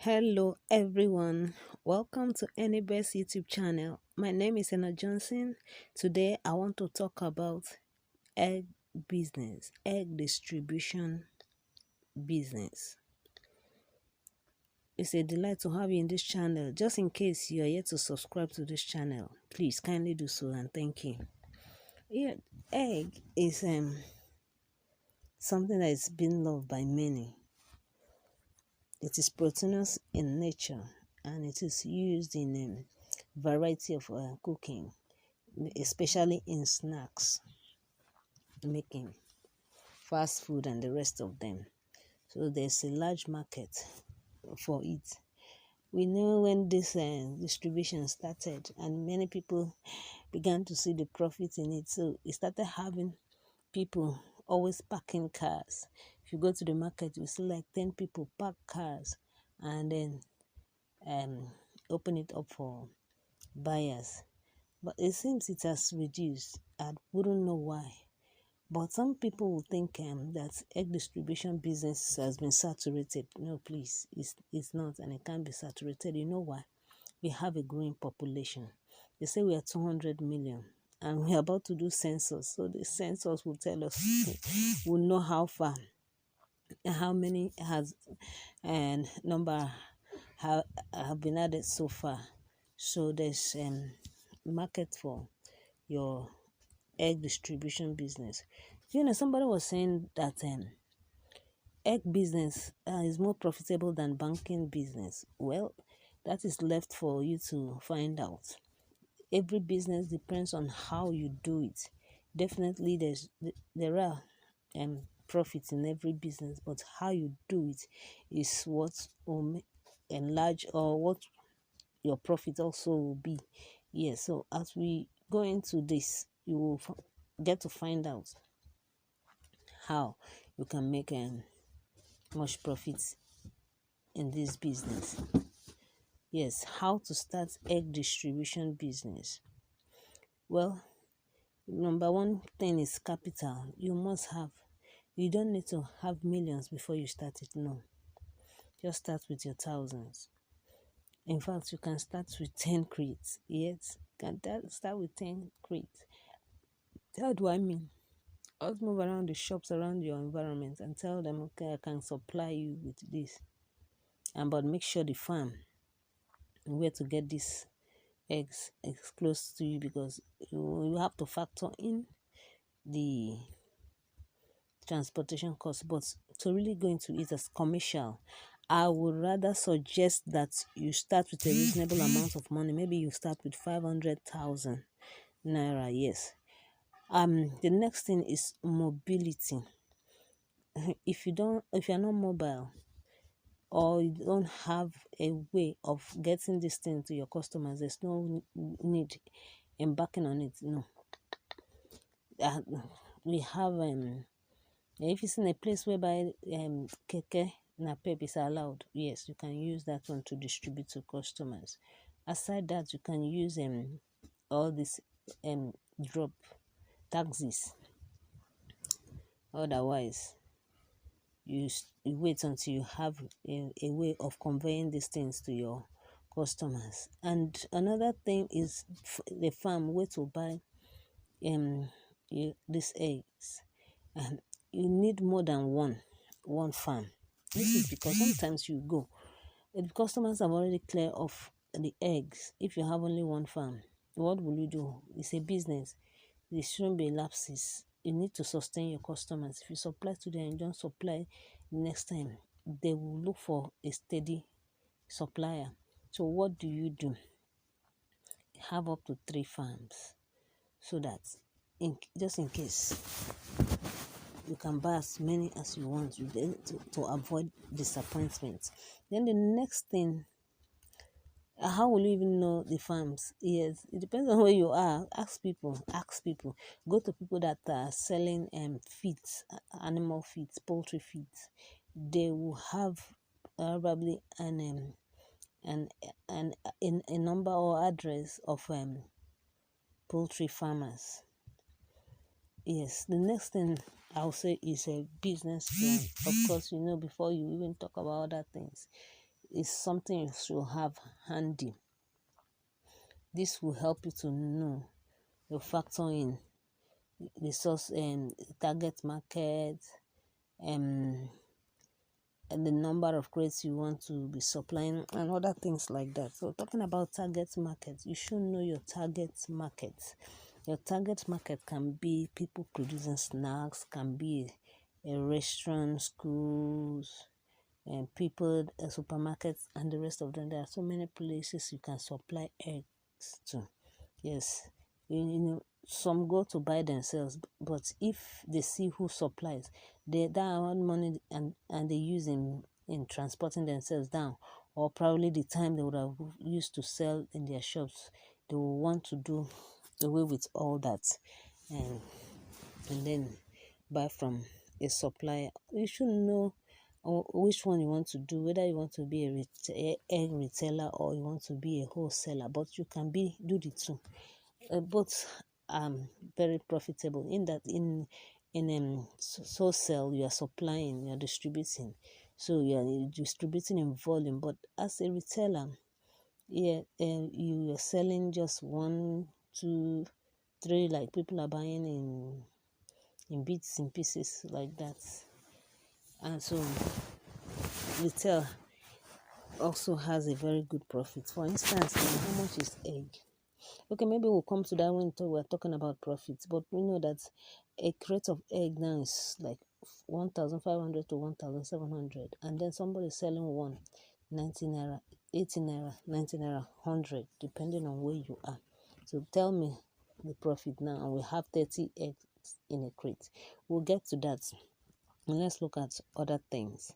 Hello everyone, welcome to Anybear's YouTube channel. My name is Anna Johnson. Today I want to talk about egg business, egg distribution business. It's a delight to have you in this channel. Just in case you are yet to subscribe to this channel, please kindly do so and thank you. Yeah, egg is something that is being loved by many. It is proteinous in nature and it is used in variety of cooking, especially in snacks making, fast food and the rest of them. So there's a large market for it. We know when this distribution started and many people began to see the profit in it, so it started having people always parking cars. If you go to the market, you see like 10 people park cars and then um, open it up for buyers. But it seems it has reduced. I wouldn't know why. But some people will think that egg distribution business has been saturated. No, please, it's not, and it can't be saturated. You know why? We have a growing population. They say we are 200 million, and we're about to do census. So the census will tell us, we'll know how far, how many has, and number have been added so far. So there's market for your egg distribution business. Somebody was saying that egg business is more profitable than banking business. Well, that is left for you to find out. Every business depends on how you do it. Definitely, there are profits in every business, but how you do it is what will enlarge or what your profit also will be. Yes, so as we go into this, you will get to find out how you can make much profits in this business. Yes, how to start egg distribution business. Well, number one thing is capital. You must have. You don't need to have millions before you start it. No, just start with your thousands. In fact, you can start with 10 crates. Yes, you can start with 10 crates. How do I mean? Just move around the shops around your environment and tell them, okay, I can supply you with this. But make sure the farm where to get these eggs is close to you, because you have to factor in the transportation cost. But to really go into it as commercial, I would rather suggest that you start with a reasonable amount of money. Maybe you start with 500,000 naira. Yes. The next thing is mobility. If you're not mobile, or you don't have a way of getting this thing to your customers, there's no need embarking on it. No. We have if it's in a place whereby keke napep is allowed, yes, you can use that one to distribute to customers. Aside that, you can use all these drop taxis. Otherwise, you wait until you have a way of conveying these things to your customers. And another thing is the farm, where to buy these eggs. You need more than one farm. This is because sometimes you go, the customers have already cleared off the eggs. If you have only one farm, what will you do? It's a business. There shouldn't be lapses. You need to sustain your customers. If you supply today and don't supply next time, they will look for a steady supplier. So what do? Have up to 3 farms, so that just in case, you can buy as many as you want to avoid disappointment. Then the next thing, how will you even know the farms? Yes, it depends on where you are. Ask people. Go to people that are selling feeds, animal feeds, poultry feeds. They will have probably a number or address of poultry farmers. Yes, the next thing I'll say is a business plan. Of course, before you even talk about other things, is something you should have handy. This will help you to know your factor in the source and target market, and the number of crates you want to be supplying, and other things like that. So talking about target market, you should know your target market. Your target market can be people producing snacks, can be a restaurant, schools, and people, supermarkets, and the rest of them. There are so many places you can supply eggs to. Yes, you know, some go to buy themselves, but if they see who supplies, that amount money and they use in transporting themselves down, or probably the time they would have used to sell in their shops, they will want to do away with all that, and then buy from a supplier. You should know which one you want to do, whether you want to be a egg retailer or you want to be a wholesaler, but you can do the two. Both very profitable in that in wholesale you are supplying, you are distributing, so you are distributing in volume, but as a retailer, yeah, you are selling just 1, 2, 3, like people are buying in bits and pieces like that. And so retail also has a very good profit. For instance, how much is egg? Okay, maybe we'll come to that when we're talking about profits, but we know that a crate of egg now is like 1,500 to 1,700, and then somebody is selling one 90 naira, 80 naira, 90 naira, 100, depending on where you are. So tell me the profit now, and we have 30 eggs in a crate. We'll get to that, and let's look at other things.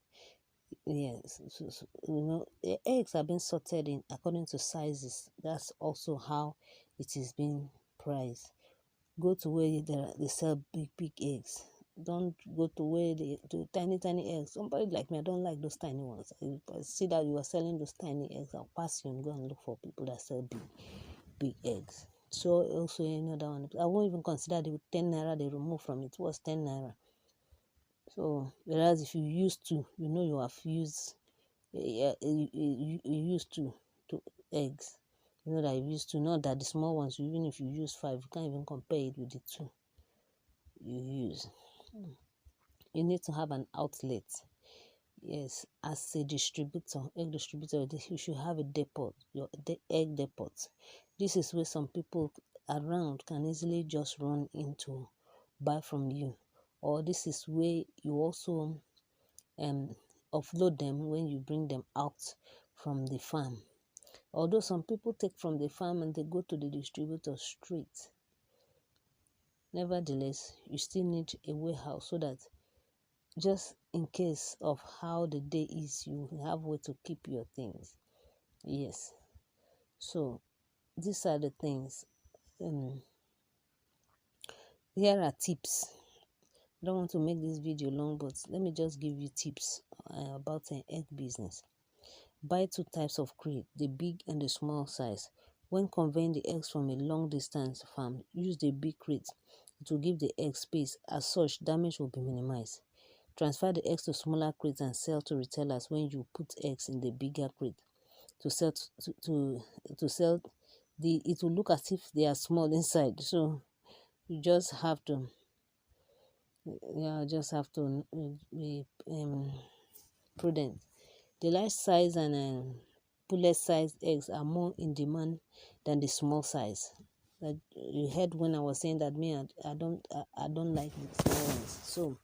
Yes, so, the eggs are being sorted in according to sizes. That's also how it is being priced. Go to where they sell big eggs. Don't go to where they do tiny eggs. Somebody like me, I don't like those tiny ones. If I see that you are selling those tiny eggs, I'll pass you and go and look for people that sell big eggs. So also another one, I won't even consider the 10 naira they remove from it. It was 10 naira. So whereas if you used to, you have used, you used to eggs, that you used to know that the small ones, even if you use 5, you can't even compare it with the 2 you use. You need to have an outlet. Yes, as a distributor, egg distributor, you should have a depot, your egg depot. This is where some people around can easily just run into, buy from you, or this is where you also offload them when you bring them out from the farm. Although some people take from the farm and they go to the distributor straight, nevertheless, you still need a warehouse so that just in case of how the day is, you have way to keep your things. Yes. So these are the things. Here are tips. I don't want to make this video long, but let me just give you tips about an egg business. Buy 2 types of crate, the big and the small size. When conveying the eggs from a long distance farm, use the big crate. It will give the egg space. As such, damage will be minimized. Transfer the eggs to smaller crates and sell to retailers when you put eggs in the bigger crate. To sell, to sell, it will look as if they are small inside. So you just have to, be prudent. The large size and bullet size eggs are more in demand than the small size. That you heard when I was saying that I don't like the small ones. So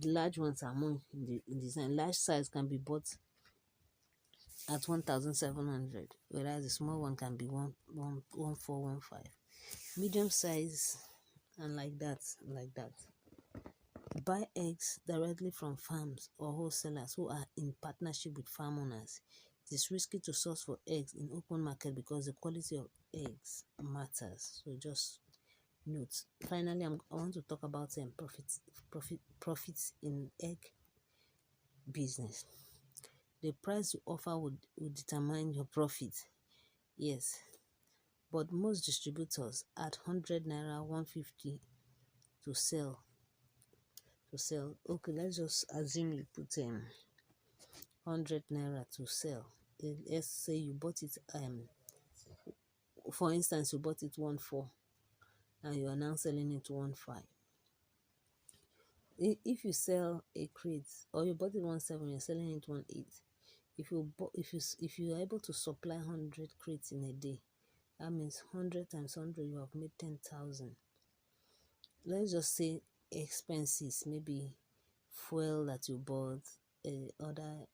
the large ones are more in design. Large size can be bought at 1,700, whereas the small one can be 1,415. Medium size and like that. Buy eggs directly from farms or wholesalers who are in partnership with farm owners. It is risky to source for eggs in open market because the quality of eggs matters. So just note. Finally, I want to talk about profits in egg business. The price you offer would determine your profit. Yes, but most distributors at 100 naira, 150 to sell. Okay, let's just assume you put 100 naira to sell. let's say you bought it, for instance, you bought it 1.4 and you are now selling it 1.5. If you sell a crate, or you bought it 1.7, you're selling it 1.8. If you are able to supply 100 crates in a day, that means 100 times 100, you have made 10,000. Let's just say expenses, maybe fuel that you bought, other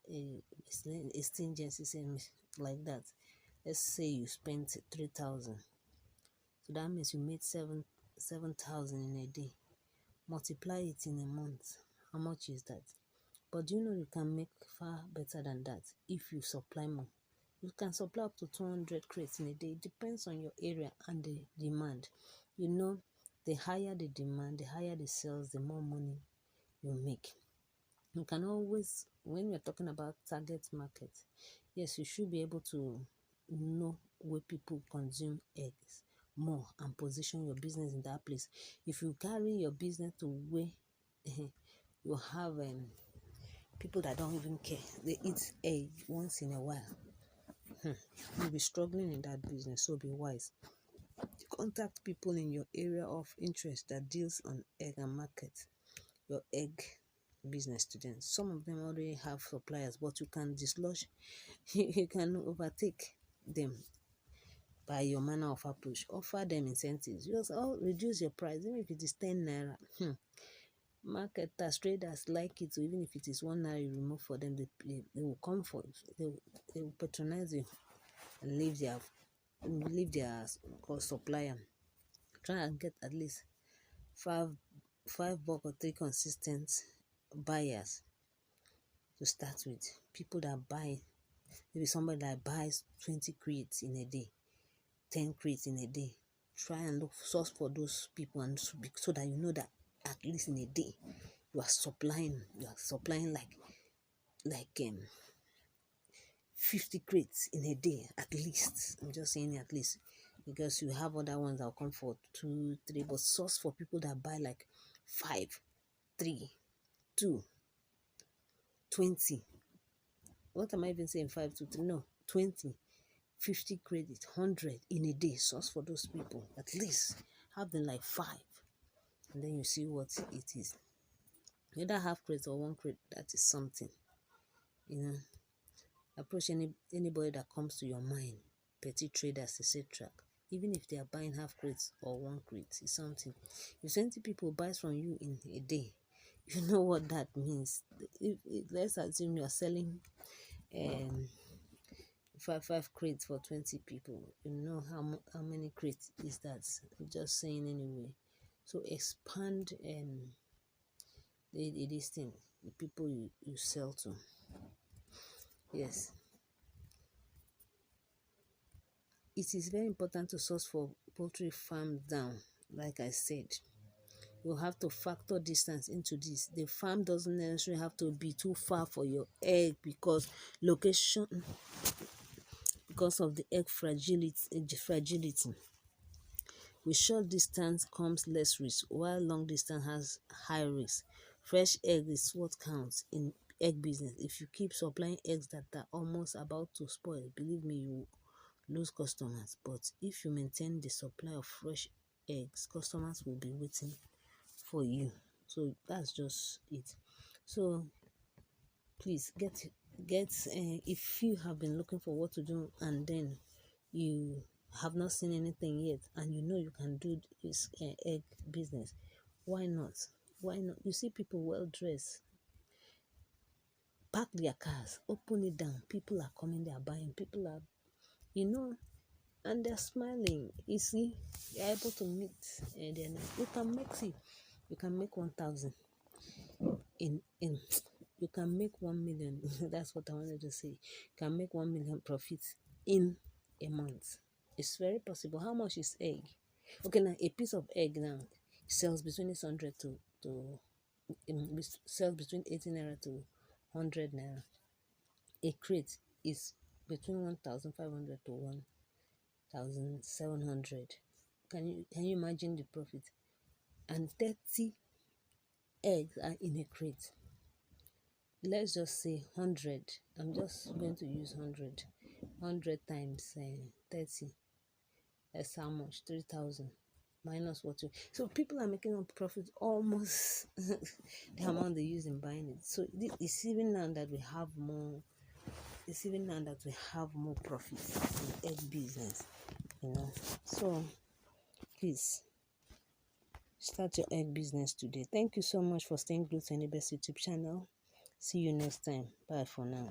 contingencies like that. Let's say you spent 3,000, so that means you made 7,000 in a day. Multiply it in a month. How much is that? But do you know you can make far better than that if you supply more? You can supply up to 200 crates in a day. It depends on your area and the demand. You know, the higher the demand, the higher the sales, the more money you make. You can always, when you're talking about target market, yes, you should be able to know where people consume eggs more and position your business in that place. If you carry your business to where you have people that don't even care, they eat egg once in a while, you'll be struggling in that business. So be wise. Contact people in your area of interest that deals on egg and market your egg business to them. Some of them already have suppliers, but you can dislodge, you can overtake them by your manner of approach. Offer them incentives. You also reduce your price, even if it is 10 naira. Marketers, traders like it, so even if it is 1 naira you remove for them, they will come for it. They will patronize you and leave their supplier. Try and get at least five bulk or 3 consistent buyers to start with. People that buy, maybe somebody that buys 20 crates in a day, 10 crates in a day. Try and source for those people, and so that you know that at least in a day you are supplying like 50 crates in a day at least. I'm just saying at least, because you have other ones that will come for 2, 3, but source for people that buy like 5, 3, 2, 20. What am I even saying? 5 to 3? No, 20, 50 credit, 100 in a day. Source for those people. At least have them like 5, and then you see what it is. Whether half crate or 1 crate, that is something. Approach anybody that comes to your mind, petty traders, etc. Even if they are buying half crates or 1 crate, it's something. If 20 people buys from you in a day, you know what that means. Let's assume you are selling five crates for 20 people. You know how many crates is that? I'm just saying anyway. So expand this thing, the people you sell to. Yes, it is very important to source for poultry farm down. Like I said, you have to factor distance into this. The farm doesn't necessarily have to be too far for your egg, because location, because of the egg fragility. With short distance comes less risk, while long distance has high risk. Fresh egg is what counts in egg business. If you keep supplying eggs that are almost about to spoil, believe me, you lose customers. But if you maintain the supply of fresh eggs, customers will be waiting for you. So that's just it. So please get if you have been looking for what to do and then you have not seen anything yet, and you know you can do this egg business, why not? You see people well dressed, park their cars, open it down, people are coming, they are buying, people are, and they're smiling. You see, you're able to meet their needs. You can make 1,000 in you can make 1 million. That's what I wanted to say. You can make 1 million profits in a month. It's very possible. How much is egg? Okay, now a piece of egg now sells between 800 sells between 80 naira to 100 naira. A crate is between 1,500 to 1,700. Can you imagine the profit? And 30 eggs are in a crate. let's just say 100. I'm just going to use 100. 100 times 30. That's how much? 3,000 minus what you. So people are making up profit almost the amount they use in buying it. So it's even now that we have more. It's even now that we have more profits in egg business, you know. So please start your egg business today. Thank you so much for staying glued to NBS YouTube channel. See you next time. Bye for now.